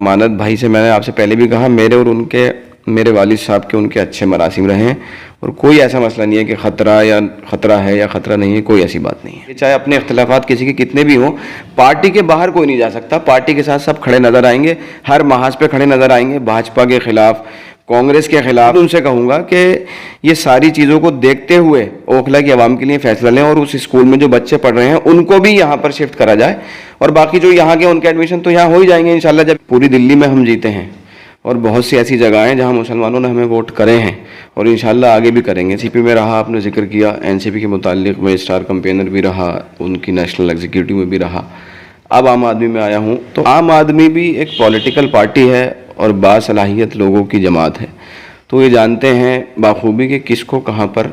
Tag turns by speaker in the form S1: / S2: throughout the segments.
S1: अमानत भाई से मैंने आपसे पहले भी कहा, मेरे वालिद साहब के उनके अच्छे मरासिम रहे हैं और कोई ऐसा मसला नहीं है कि खतरा है या खतरा नहीं है, कोई ऐसी बात नहीं है। चाहे अपने इख्तलाफात किसी के कितने भी हों, पार्टी के बाहर कोई नहीं जा सकता, पार्टी के साथ सब खड़े नजर आएंगे, हर महाज पे खड़े नजर आएंगे, भाजपा के खिलाफ, कांग्रेस के खिलाफ। उनसे कहूँगा कि ये सारी चीज़ों को देखते हुए ओखला की आवाम के लिए फैसला लें और उस स्कूल में जो बच्चे पढ़ रहे हैं उनको भी यहाँ पर शिफ्ट करा जाए, और बाकी जो यहाँ के उनके एडमिशन तो यहाँ हो ही जाएंगे इंशाल्लाह, जब पूरी दिल्ली में हम जीते हैं। और बहुत सी ऐसी जगह हैं जहाँ मुसलमानों ने हमें वोट करे हैं और इंशाल्लाह आगे भी करेंगे। एनसीपी में रहा, आपने जिक्र किया, एनसीपी के मुताल्लिक मैं स्टार कैंपेनर भी रहा, उनकी नेशनल एग्जीक्यूटिव में भी रहा, अब आम आदमी में आया हूँ। तो आम आदमी भी एक पॉलिटिकल पार्टी है और बासलाहियत लोगों की जमात है, तो ये जानते हैं बाखूबी कि किसको कहाँ पर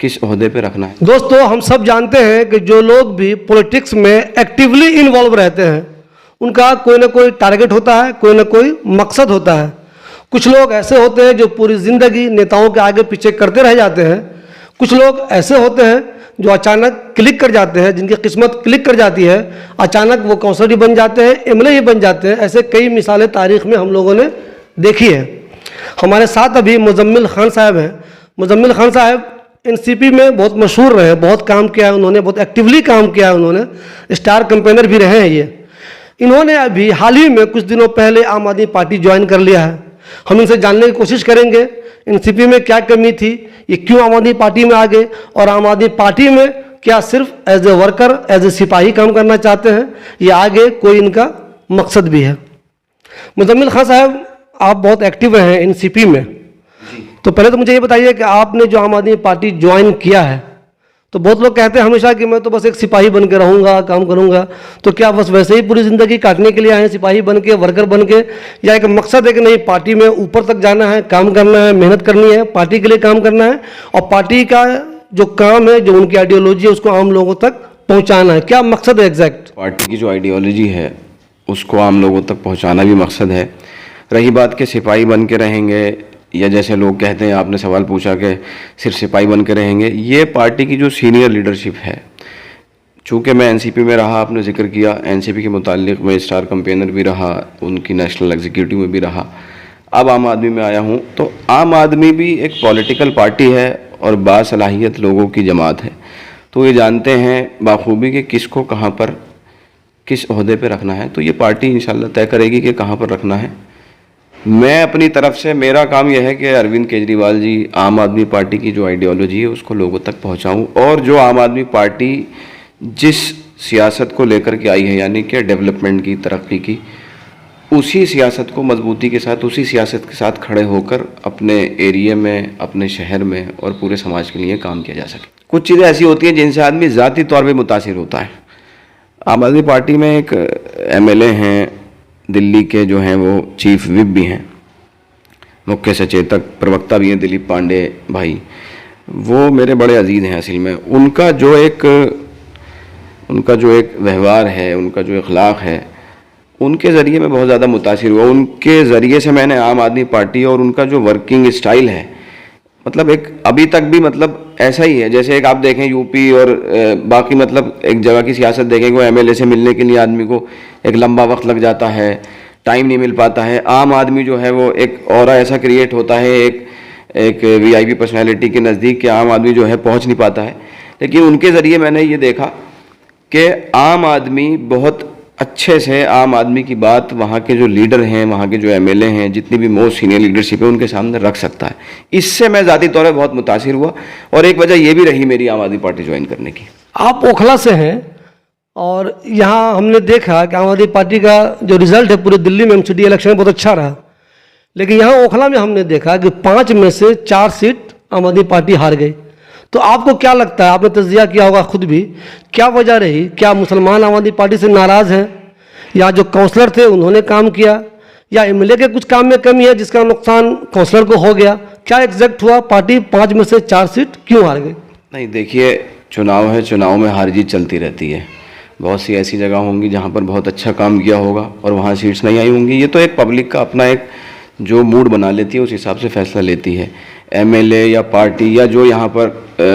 S1: किस ओहदे पे रखना है।
S2: दोस्तों, हम सब जानते हैं कि जो लोग भी पॉलिटिक्स में एक्टिवली इन्वॉल्व रहते हैं उनका कोई ना कोई टारगेट होता है, कोई ना कोई मकसद होता है। कुछ लोग ऐसे होते हैं जो पूरी ज़िंदगी नेताओं के आगे पीछे करते रह जाते हैं, कुछ लोग ऐसे होते हैं जो अचानक क्लिक कर जाते हैं, जिनकी किस्मत क्लिक कर जाती है, अचानक वो काउंसलर ही बन जाते हैं, एमएलए ही बन जाते हैं। ऐसे कई मिसालें तारीख में हम लोगों ने देखी है। हमारे साथ अभी मुजम्मिल खान साहब हैं। मुजम्मिल खान साहब एनसीपी में बहुत मशहूर रहे, बहुत काम किया है उन्होंने, बहुत एक्टिवली काम किया है उन्होंने, स्टार कैंपेनर भी रहे हैं ये। इन्होंने अभी हाल ही में कुछ दिनों पहले आम आदमी पार्टी ज्वाइन कर लिया है। हम इनसे जानने की कोशिश करेंगे एनसीपी में क्या कमी थी, ये क्यों आम आदमी पार्टी में आ गए, और आम आदमी पार्टी में क्या सिर्फ as a worker, as a सिपाही काम करना चाहते हैं, या आगे कोई इनका मकसद भी है। मुजम्मिल खान साहब, आप बहुत एक्टिव हैं एनसीपी में, तो पहले तो मुझे ये बताइए कि आपने जो आम आदमी पार्टी ज्वाइन किया है, तो बहुत लोग कहते हैं हमेशा कि मैं तो बस एक सिपाही बन के रहूँगा, काम करूँगा, तो क्या बस वैसे ही पूरी ज़िंदगी काटने के लिए आए हैं, सिपाही बन के, वर्कर बन के, या एक मकसद है कि नहीं पार्टी में ऊपर तक जाना है, काम करना है, मेहनत करनी है, पार्टी के लिए काम करना है, और पार्टी का जो काम है, जो उनकी आइडियोलॉजी है, उसको आम लोगों तक पहुँचाना है? क्या मकसद है एग्जैक्ट?
S1: पार्टी की जो आइडियोलॉजी है उसको आम लोगों तक पहुँचाना भी मकसद है। रही बात के सिपाही बन के रहेंगे, या जैसे लोग कहते हैं, आपने सवाल पूछा कि सिर्फ सिपाही बन के रहेंगे, ये पार्टी की जो सीनियर लीडरशिप है, चूँकि मैं एनसीपी में रहा, आपने जिक्र किया, एनसीपी के मुताल्लिक मैं स्टार कैंपेनर भी रहा, उनकी नेशनल एग्जीक्यूटिव में भी रहा, अब आम आदमी में आया हूँ। तो आम आदमी भी एक पॉलिटिकल पार्टी है और बासलाहियत लोगों की जमात है, तो ये जानते हैं बाखूबी कि किसको कहाँ पर किस ओहदे पे रखना है। तो ये पार्टी इंशाल्लाह तय करेगी कि कहाँ पर रखना है। मैं अपनी तरफ से, मेरा काम यह है कि अरविंद केजरीवाल जी, आम आदमी पार्टी की जो आइडियोलॉजी है उसको लोगों तक पहुंचाऊं, और जो आम आदमी पार्टी जिस सियासत को लेकर के आई है, यानी कि डेवलपमेंट की, तरक्की की, उसी सियासत को मजबूती के साथ, उसी सियासत के साथ खड़े होकर अपने एरिया में, अपने शहर में और पूरे समाज के लिए काम किया जा सके। कुछ चीज़ें ऐसी होती हैं जिनसे आदमी ज़ाती तौर पर मुतासिर होता है। आम आदमी पार्टी में एक एमएलए हैं दिल्ली के, जो हैं वो चीफ विप भी हैं, मुख्य सचेतक, प्रवक्ता भी हैं, दिलीप पांडे भाई, वो मेरे बड़े अजीज़ हैं असल में। उनका जो एक व्यवहार है, उनका जो अखलाक है, उनके ज़रिए मैं बहुत ज़्यादा मुतासिर हुआ। उनके ज़रिए से मैंने आम आदमी पार्टी और उनका जो वर्किंग स्टाइल है, मतलब एक अभी तक भी मतलब ऐसा ही है जैसे एक आप देखें यूपी और बाकी, मतलब एक जगह की सियासत देखें, वो एमएलए से मिलने के लिए आदमी को एक लंबा वक्त लग जाता है, टाइम नहीं मिल पाता है। आम आदमी जो है वो एक ऑरा ऐसा क्रिएट होता है एक वीआईपी पर्सनैलिटी के नज़दीक कि आम आदमी जो है पहुंच नहीं पाता है। लेकिन उनके ज़रिए मैंने ये देखा कि आम आदमी बहुत अच्छे से आम आदमी की बात वहाँ के जो लीडर हैं, वहाँ के जो एमएलए हैं, जितनी भी मोस्ट सीनियर लीडरशिप है, उनके सामने रख सकता है। इससे मैं ज़ाती तौर पर बहुत मुतासिर हुआ, और एक वजह ये भी रही मेरी आम आदमी पार्टी ज्वाइन करने की।
S2: आप ओखला से हैं, और यहाँ हमने देखा कि आम आदमी पार्टी का जो रिजल्ट है पूरे दिल्ली में एमसीडी इलेक्शन में बहुत अच्छा रहा, लेकिन यहाँ ओखला में हमने देखा कि 5 में से 4 सीट आम आदमी पार्टी हार गई। तो आपको क्या लगता है, आपने तज्जिया किया होगा खुद भी, क्या वजह रही? क्या मुसलमान आम आदमी पार्टी से नाराज़ हैं, या जो काउंसलर थे उन्होंने काम किया, या एमएलए के कुछ काम में कमी है जिसका नुकसान काउंसलर को हो गया? क्या एग्जैक्ट हुआ? पार्टी 5 में से 4 सीट क्यों हार गई?
S1: नहीं, देखिए, चुनाव है, चुनाव में हार जीत चलती रहती है। बहुत सी ऐसी जगह होंगी जहाँ पर बहुत अच्छा काम किया होगा और वहाँ सीट्स नहीं आई होंगी। ये तो एक पब्लिक का अपना एक जो मूड बना लेती है, उस हिसाब से फैसला लेती है। एमएलए या पार्टी या जो यहाँ पर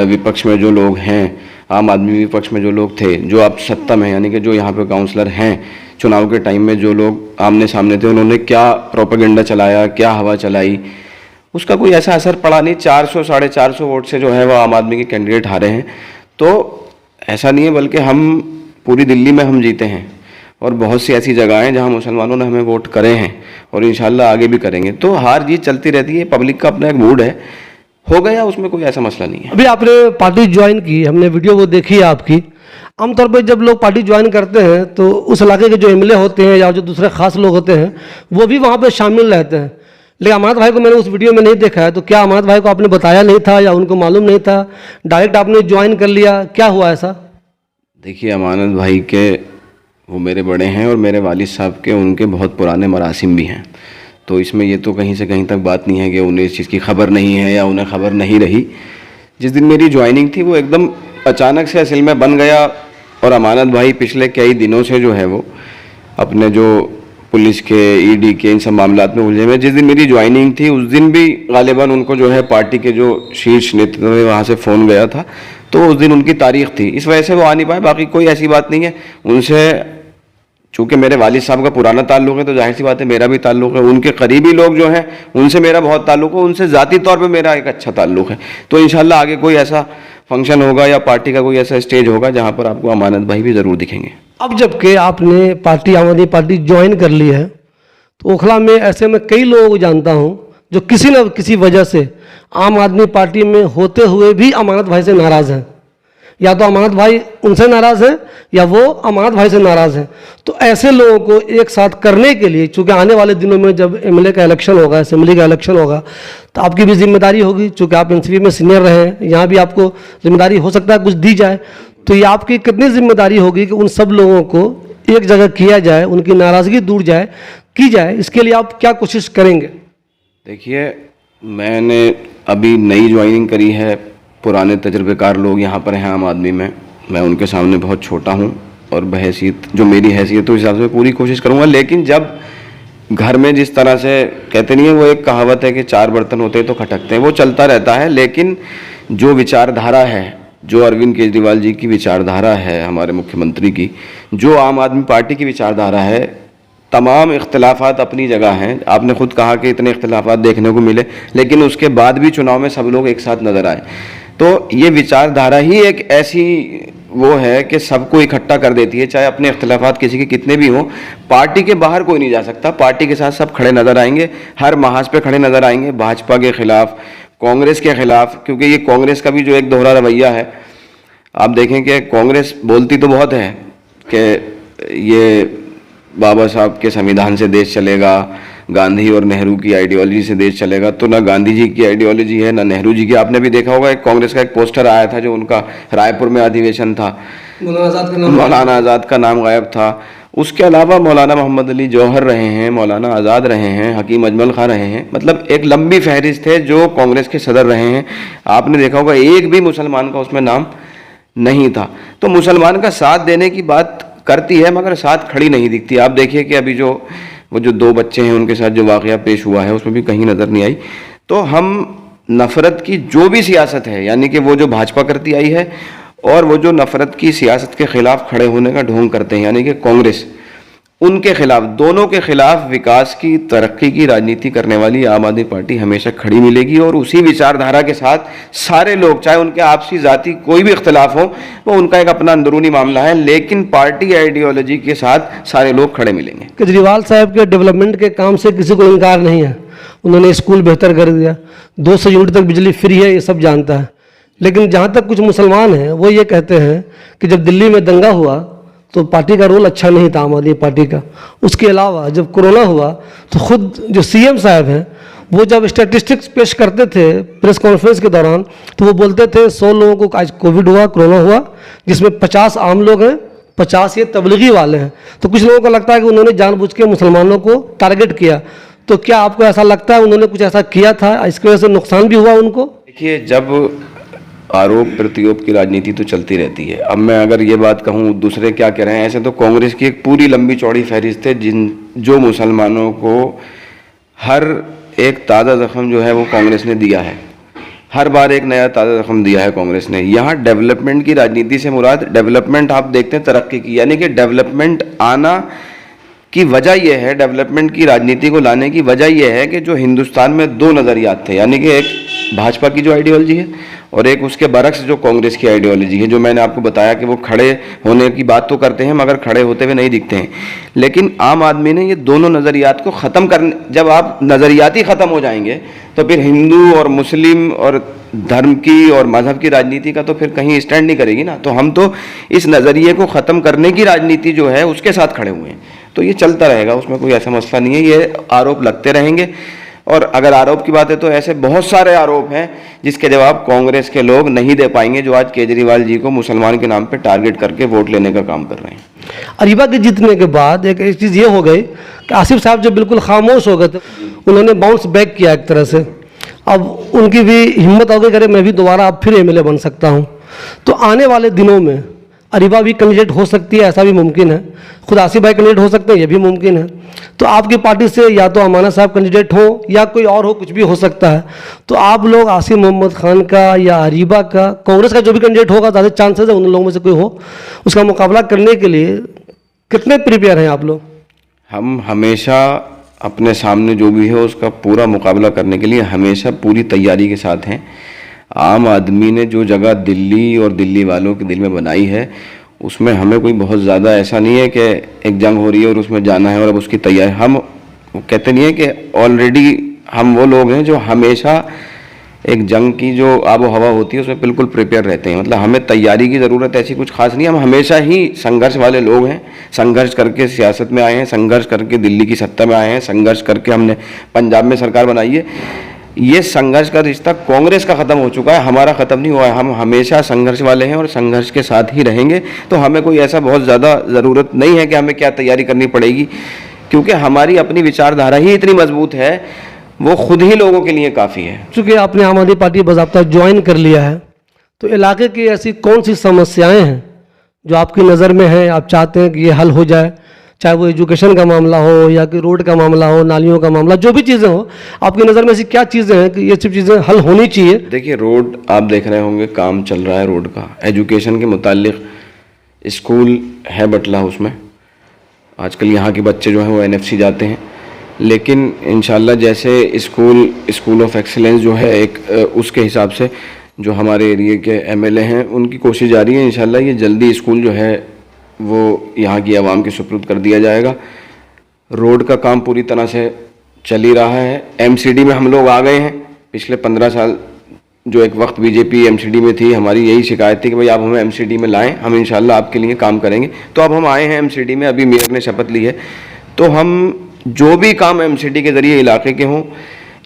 S1: विपक्ष में जो लोग हैं, आम आदमी विपक्ष में जो लोग थे, जो अब सत्ता में, यानी कि जो यहाँ पे काउंसलर हैं, चुनाव के टाइम में जो लोग आमने सामने थे उन्होंने क्या प्रोपेगेंडा चलाया, क्या हवा चलाई, उसका कोई ऐसा असर पड़ा नहीं। 400 साढ़े 400 वोट से जो है वो आम आदमी के कैंडिडेट हारे हैं। तो ऐसा नहीं है, बल्कि हम पूरी दिल्ली में हम जीते हैं और बहुत सी ऐसी जगह हैं जहां मुसलमानों ने हमें वोट करे हैं और इंशाल्लाह आगे भी करेंगे। तो हार जीत चलती रहती है, पब्लिक का अपना एक मूड है, हो गया, उसमें कोई ऐसा मसला नहीं है।
S2: अभी आपने पार्टी ज्वाइन की, हमने वीडियो वो देखी है आपकी। आमतौर पर जब लोग पार्टी ज्वाइन करते हैं तो उस इलाके के जो एमएलए होते हैं या जो दूसरे खास लोग होते हैं वो भी वहाँ पर शामिल रहते हैं, लेकिन अमानत भाई को मैंने उस वीडियो में नहीं देखा है। तो क्या अमानत भाई को आपने बताया नहीं था या उनको मालूम नहीं था, डायरेक्ट आपने ज्वाइन कर लिया, क्या हुआ ऐसा?
S1: देखिए, अमानत भाई के वो मेरे बड़े हैं और मेरे वालिद साहब के उनके बहुत पुराने मरासिम भी हैं। तो इसमें ये तो कहीं से कहीं तक बात नहीं है कि उन्हें इस चीज़ की खबर नहीं है या उन्हें खबर नहीं रही। जिस दिन मेरी ज्वाइनिंग थी वो एकदम अचानक से असल में बन गया और अमानत भाई पिछले कई दिनों से जो है वो अपने जो पुलिस के, ईडी के, इन सब मामलात में उलझे हुए। जिस दिन मेरी ज्वाइनिंग थी उस दिन भी गालिबन उनको जो है पार्टी के जो शीर्ष नेतृत्व में वहाँ से फ़ोन गया था, तो उस दिन उनकी तारीख थी, इस वजह से वो आ नहीं पाए। बाकी कोई ऐसी बात नहीं है उनसे। चूँकि मेरे वालिद साहब का पुराना ताल्लुक़ है तो जाहिर सी बात है मेरा भी ताल्लुक़ है। उनके करीबी लोग जो हैं उनसे मेरा बहुत ताल्लुक़ है, उनसे ज़ाती तौर पे मेरा एक अच्छा ताल्लुक़ है। तो इंशाल्लाह आगे कोई ऐसा फंक्शन होगा या पार्टी का कोई ऐसा स्टेज होगा जहाँ पर आपको अमानत भाई भी ज़रूर दिखेंगे।
S2: अब जबकि आपने पार्टी आम आदमी पार्टी ज्वाइन कर ली है तो ओखला में ऐसे में कई लोगों को जानता हूँ जो किसी न किसी वजह से आम आदमी पार्टी में होते हुए भी अमानत भाई से नाराज़ हैं, या तो अमानत भाई उनसे नाराज़ हैं या वो अमानत भाई से नाराज़ हैं। तो ऐसे लोगों को एक साथ करने के लिए, चूँकि आने वाले दिनों में जब एमएलए का इलेक्शन होगा, असेंबली का इलेक्शन होगा, तो आपकी भी जिम्मेदारी होगी। चूँकि आप एनसीपी में सीनियर रहे हैं, यहाँ भी आपको जिम्मेदारी हो सकता है कुछ दी जाए। तो ये आपकी कितनी जिम्मेदारी होगी कि उन सब लोगों को एक जगह किया जाए, उनकी नाराज़गी दूर की जाए, इसके लिए आप क्या कोशिश करेंगे?
S1: देखिए, मैंने अभी नई ज्वाइनिंग करी है, पुराने तजर्बेकार लोग यहाँ पर हैं आम आदमी में, मैं उनके सामने बहुत छोटा हूँ और बहैसियत जो मेरी हैसियत है उस हिसाब से पूरी कोशिश करूँगा। लेकिन जब घर में जिस तरह से कहते नहीं है, वो एक कहावत है कि 4 बर्तन होते हैं तो खटकते हैं, वो चलता रहता है। लेकिन जो विचारधारा है, जो अरविंद केजरीवाल जी की विचारधारा है, हमारे मुख्यमंत्री की, जो आम आदमी पार्टी की विचारधारा है, तमाम इख्तिलाफात अपनी जगह हैं। आपने खुद कहा कि इतने इख्तिलाफात देखने को मिले, लेकिन उसके बाद भी चुनाव में सब लोग एक साथ नजर आए। तो ये विचारधारा ही एक ऐसी वो है कि सबको इकट्ठा कर देती है, चाहे अपने इख्तिलाफात किसी के कितने भी हों। पार्टी के बाहर कोई नहीं जा सकता, पार्टी के साथ सब खड़े नजर आएंगे, हर महाज पे खड़े नजर आएंगे, भाजपा के खिलाफ, कांग्रेस के खिलाफ। क्योंकि ये कांग्रेस का भी जो एक दोहरा रवैया है, आप देखें कि कांग्रेस बोलती तो बहुत है कि ये बाबा साहब के संविधान से देश चलेगा, गांधी और नेहरू की आइडियोलॉजी से देश चलेगा, तो ना गांधी जी की आइडियोलॉजी है ना नेहरू जी की। आपने भी देखा होगा, एक कांग्रेस का एक पोस्टर आया था जो उनका रायपुर में अधिवेशन था, मौलाना आज़ाद का नाम गायब था। उसके अलावा मौलाना मोहम्मद अली जौहर रहे हैं, मौलाना आज़ाद रहे हैं, हकीम अजमल खां रहे हैं, मतलब एक लंबी फहरिस्त है जो कांग्रेस के सदर रहे हैं। आपने देखा होगा एक भी मुसलमान का उसमें नाम नहीं था। तो मुसलमान का साथ देने की बात करती है मगर साथ खड़ी नहीं दिखती। आप देखिए कि अभी जो 2 बच्चे हैं उनके साथ जो वाक़या पेश हुआ है उसमें भी कहीं नज़र नहीं आई। तो हम नफ़रत की जो भी सियासत है, यानी कि वो जो भाजपा करती आई है और वो जो नफ़रत की सियासत के ख़िलाफ़ खड़े होने का ढोंग करते हैं, यानी कि कांग्रेस, उनके खिलाफ, दोनों के खिलाफ विकास की, तरक्की की राजनीति करने वाली आम आदमी पार्टी हमेशा खड़ी मिलेगी। और उसी विचारधारा के साथ सारे लोग, चाहे उनके आपसी जाति कोई भी इख्तिलाफ हो, वो उनका एक अपना अंदरूनी मामला है, लेकिन पार्टी आइडियोलॉजी के साथ सारे लोग खड़े मिलेंगे।
S2: केजरीवाल साहब के डेवलपमेंट के काम से किसी को इनकार नहीं है। उन्होंने स्कूल बेहतर कर दिया, 200 यूनिट तक बिजली फ्री है, ये सब जानता है। लेकिन जहाँ तक कुछ मुसलमान हैं वो ये कहते हैं कि जब दिल्ली में दंगा हुआ तो पार्टी का रोल अच्छा नहीं था, आम आदमी पार्टी का। उसके अलावा जब कोरोना हुआ तो खुद जो सीएम साहब हैं वो जब स्टैटिस्टिक्स पेश करते थे प्रेस कॉन्फ्रेंस के दौरान, तो वो बोलते थे 100 लोगों को आज कोविड हुआ, कोरोना हुआ, जिसमें 50 आम लोग हैं, 50 ये तबलीगी वाले हैं। तो कुछ लोगों को लगता है कि उन्होंने जानबूझ के मुसलमानों को टारगेट किया। तो क्या आपको ऐसा लगता है उन्होंने कुछ ऐसा किया था, इसकी वजह से नुकसान भी हुआ उनको?
S1: देखिए, जब आरोप प्रत्यारोप की राजनीति तो चलती रहती है। अब मैं अगर ये बात कहूँ दूसरे क्या कह रहे हैं, ऐसे तो कांग्रेस की एक पूरी लंबी चौड़ी फहरिस्त है जो मुसलमानों को हर एक ताज़ा ज़ख्म जो है वो कांग्रेस ने दिया है, हर बार एक नया ताज़ा ज़ख्म दिया है कांग्रेस ने। यहाँ डेवलपमेंट की राजनीति से मुराद डेवलपमेंट आप देखते हैं तरक्की की, यानी कि डेवलपमेंट आना की वजह यह है, डेवलपमेंट की राजनीति को लाने की वजह यह है कि जो हिंदुस्तान में दो नज़रियात थे, यानी कि एक भाजपा की जो आइडियोलॉजी है और एक उसके बरक्स जो कांग्रेस की आइडियोलॉजी है, जो मैंने आपको बताया कि वो खड़े होने की बात तो करते हैं मगर खड़े होते हुए नहीं दिखते हैं। लेकिन आम आदमी ने ये दोनों नज़रियात को ख़त्म करने, जब आप नज़रियात ही ख़त्म हो जाएंगे तो फिर हिंदू और मुस्लिम और धर्म की और मज़हब की राजनीति का तो फिर कहीं स्टैंड नहीं करेगी ना। तो हम तो इस नज़रिए को ख़त्म करने की राजनीति जो है उसके साथ खड़े हुए हैं, तो ये चलता रहेगा, उसमें कोई ऐसा मसला नहीं है। ये आरोप लगते रहेंगे और अगर आरोप की बात है तो ऐसे बहुत सारे आरोप हैं जिसके जवाब कांग्रेस के लोग नहीं दे पाएंगे, जो आज केजरीवाल जी को मुसलमान के नाम पे टारगेट करके वोट लेने का काम कर रहे हैं।
S2: अरीबा के जीतने के बाद एक चीज़ ये हो गई कि आसिफ साहब जो बिल्कुल खामोश हो गए थे, उन्होंने बाउंस बैक किया एक तरह से। अब उनकी भी हिम्मत हो गई, करे मैं भी दोबारा अब फिर एमएलए बन सकता हूँ। तो आने वाले दिनों में अरीबा भी कैंडिडेट हो सकती है, ऐसा भी मुमकिन है। खुद आसिफ भाई कैंडिडेट हो सकते हैं, ये भी मुमकिन है। तो आपकी पार्टी से या तो अमाना साहब कैंडिडेट हो या कोई और हो, कुछ भी हो सकता है। तो आप लोग आसिफ मोहम्मद खान का या अरीबा का, कांग्रेस का जो भी कैंडिडेट होगा, ज़्यादा चांसेस है उन लोगों में से कोई हो, उसका मुकाबला करने के लिए कितने प्रिपेयर हैं आप लोग?
S1: हम हमेशा अपने सामने जो भी है उसका पूरा मुकाबला करने के लिए हमेशा पूरी तैयारी के साथ हैं। आम आदमी ने जो जगह दिल्ली और दिल्ली वालों के दिल में बनाई है उसमें हमें कोई बहुत ज़्यादा ऐसा नहीं है कि एक जंग हो रही है और उसमें जाना है और अब उसकी तैयारी, हम कहते नहीं है कि ऑलरेडी हम वो लोग हैं जो हमेशा एक जंग की जो आबो हवा होती है उसमें बिल्कुल प्रिपेयर रहते हैं। मतलब हमें तैयारी की ज़रूरत ऐसी कुछ खास नहीं है, हम हमेशा ही संघर्ष वाले लोग हैं। संघर्ष करके सियासत में आए हैं, संघर्ष करके दिल्ली की सत्ता में आए हैं, संघर्ष करके हमने पंजाब में सरकार बनाई है। ये संघर्ष का रिश्ता कांग्रेस का ख़त्म हो चुका है, हमारा ख़त्म नहीं हुआ है। हम हमेशा संघर्ष वाले हैं और संघर्ष के साथ ही रहेंगे। तो हमें कोई ऐसा बहुत ज़्यादा ज़रूरत नहीं है कि हमें क्या तैयारी करनी पड़ेगी, क्योंकि हमारी अपनी विचारधारा ही इतनी मजबूत है, वो खुद ही लोगों के लिए काफ़ी है।
S2: चूँकि आपने आम आदमी पार्टी बाज़ाब्ता ज्वाइन कर लिया है, तो इलाके की ऐसी कौन सी समस्याएं हैं जो आपकी नज़र में हैं, आप चाहते हैं कि ये हल हो जाए? चाहे वो एजुकेशन का मामला हो या कि रोड का मामला हो, नालियों का मामला, जो भी चीज़ें हो, आपकी नज़र में ऐसी क्या चीज़ें हैं कि ये सब चीज़ें हल होनी चाहिए?
S1: देखिए, रोड आप देख रहे होंगे, काम चल रहा है रोड का। एजुकेशन के मुतालिक स्कूल है बटला, उसमें आजकल यहाँ के बच्चे जो हैं वो एनएफसी जाते हैं, लेकिन इंशाल्लाह जैसे स्कूल ऑफ एक्सीलेंस जो है एक उसके हिसाब से जो हमारे एरिया के एमएलए हैं उनकी कोशिश जारी है। इंशाल्लाह ये जल्दी स्कूल जो है वो यहाँ की आवाम के सुपुर्द कर दिया जाएगा। रोड का काम पूरी तरह से चल ही रहा है। एमसीडी में हम लोग आ गए हैं। पिछले 15 साल जो एक वक्त बीजेपी एमसीडी में थी, हमारी यही शिकायत थी कि भाई आप हमें एमसीडी में लाएं, हम इंशाल्लाह आपके लिए काम करेंगे। तो अब हम आए हैं एमसीडी में, अभी मेयर ने शपथ ली है। तो हम जो भी काम एमसीडी के ज़रिए इलाके के हों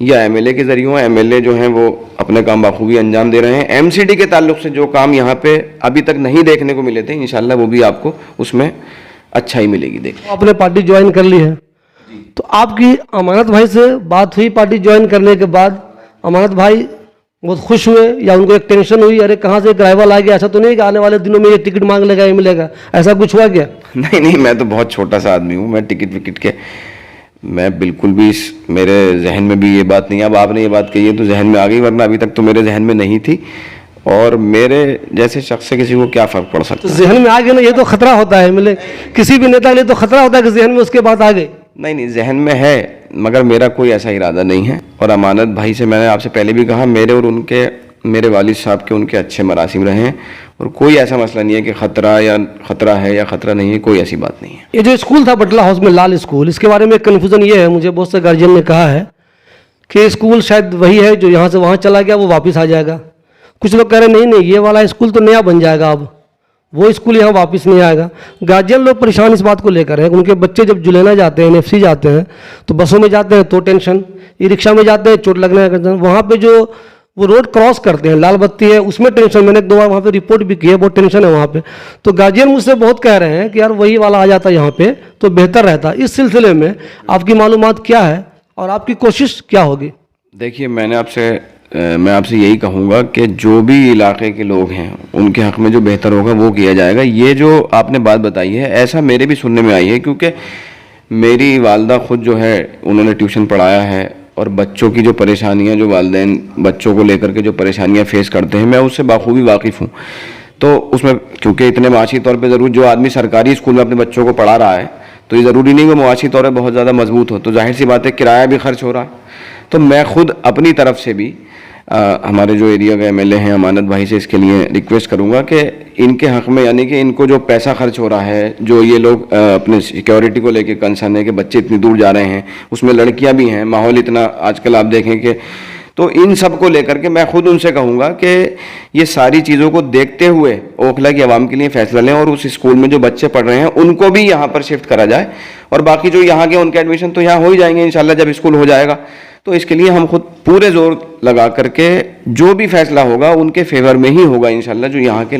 S1: या एमएलए के ज़रिए हों, एमएलए जो हैं वो अपने काम बाखूबी अंजाम दे रहे हैं। एमसीडी के ताल्लुक से जो काम यहाँ पे अभी तक नहीं देखने को मिले थे, इंशाल्लाह वो भी आपको उसमें अच्छा ही मिलेगी। देखिए,
S2: आपने पार्टी ज्वाइन कर ली है, तो आपकी अमानत भाई से बात हुई पार्टी ज्वाइन करने के बाद? अमानत भाई बहुत खुश हुए या उनको एक टेंशन हुई, अरे कहाँ से एक राइवल आ गया? ऐसा तो नहीं कि आने वाले दिनों में ये टिकट मांग लेगा, ये मिलेगा, ऐसा कुछ हुआ क्या?
S1: नहीं, मैं तो बहुत छोटा सा आदमी हूँ, मैं टिकट विकट के मैं बिल्कुल भी मेरे जहन में भी ये बात नहीं है। अब आपने ये बात कही है तो जहन में आ गई, वरना अभी तक तो मेरे जहन में नहीं थी। और मेरे जैसे शख्स से किसी को क्या फ़र्क पड़ सकता है?
S2: तो जहन में आ गया ना, ये तो खतरा होता है, मिले किसी भी नेता के लिए तो खतरा होता है कि जहन में उसके बात आ गई।
S1: नहीं, जहन में है, मगर मेरा कोई ऐसा इरादा नहीं है। और अमानत भाई से मैंने आपसे पहले भी कहा, मेरे और उनके, मेरे वालिद साहब के उनके अच्छे मरासिम रहे हैं और कोई ऐसा मसला नहीं है कि खतरा है या खतरा नहीं है, कोई ऐसी बात नहीं है।
S2: ये जो स्कूल था बटला हाउस में, लाल स्कूल, इसके बारे में कन्फ्यूज़न ये है, मुझे बहुत से गार्जियन ने कहा है कि स्कूल शायद वही है जो यहाँ से वहाँ चला गया, वो वापस आ जाएगा। कुछ लोग कह रहे हैं नहीं, ये वाला स्कूल तो नया बन जाएगा, अब वो स्कूल यहाँ वापस नहीं आएगा। गार्जियन लोग परेशान इस बात को लेकर हैं। उनके बच्चे जब जुलेना जाते हैं, एनएफसी जाते हैं, तो बसों में जाते हैं तो टेंशन, ई रिक्शा में जाते हैं चोट लगने का टेंशन, वहाँ पे जो वो रोड क्रॉस करते हैं, लाल बत्ती है, उसमें टेंशन। मैंने 2 बार वहाँ पे रिपोर्ट भी की है, बहुत टेंशन है वहाँ पे। तो गार्जियन मुझसे बहुत कह रहे हैं कि यार वही वाला आ जाता यहाँ पे तो बेहतर रहता। इस सिलसिले में आपकी मालूमात क्या है और आपकी कोशिश क्या होगी?
S1: देखिए, मैं आपसे यही कहूँगा कि जो भी इलाके के लोग हैं उनके हक़ में जो बेहतर होगा वो किया जाएगा। ये जो आपने बात बताई है, ऐसा मेरे भी सुनने में आई है, क्योंकि मेरी वालदा खुद जो है उन्होंने ट्यूशन पढ़ाया है और बच्चों की जो परेशानियां, जो वालिदैन बच्चों को लेकर के जो परेशानियां फेस करते हैं, मैं उससे बाखूबी वाकिफ़ हूँ। तो उसमें क्योंकि इतने माशी तौर पे ज़रूर जो आदमी सरकारी स्कूल में अपने बच्चों को पढ़ा रहा है, तो ये ज़रूरी नहीं कि मुआशी तौर पर बहुत ज़्यादा मजबूत हो, तो जाहिर सी बात है किराया भी खर्च हो रहा है। तो मैं खुद अपनी तरफ से भी हमारे जो एरिया के एमएलए हैं अमानत भाई से इसके लिए रिक्वेस्ट करूंगा कि इनके हक में, यानी कि इनको जो पैसा खर्च हो रहा है, जो ये लोग अपने सिक्योरिटी को लेके कंसर्न है कि बच्चे इतनी दूर जा रहे हैं, उसमें लड़कियां भी हैं, माहौल इतना आजकल आप देखें कि, तो इन सब को लेकर के मैं खुद उनसे कहूँगा कि ये सारी चीज़ों को देखते हुए ओखला की आवाम के लिए फैसला लें और उस स्कूल में जो बच्चे पढ़ रहे हैं उनको भी यहाँ पर शिफ्ट करा जाए, और बाकी जो यहाँ के उनके एडमिशन तो यहाँ हो ही जाएंगे इंशाल्लाह जब स्कूल हो जाएगा। तो इसके लिए हम खुद पूरे जोर लगा करके जो भी फैसला होगा उनके फेवर में ही होगा इंशाल्लाह, जो यहाँ के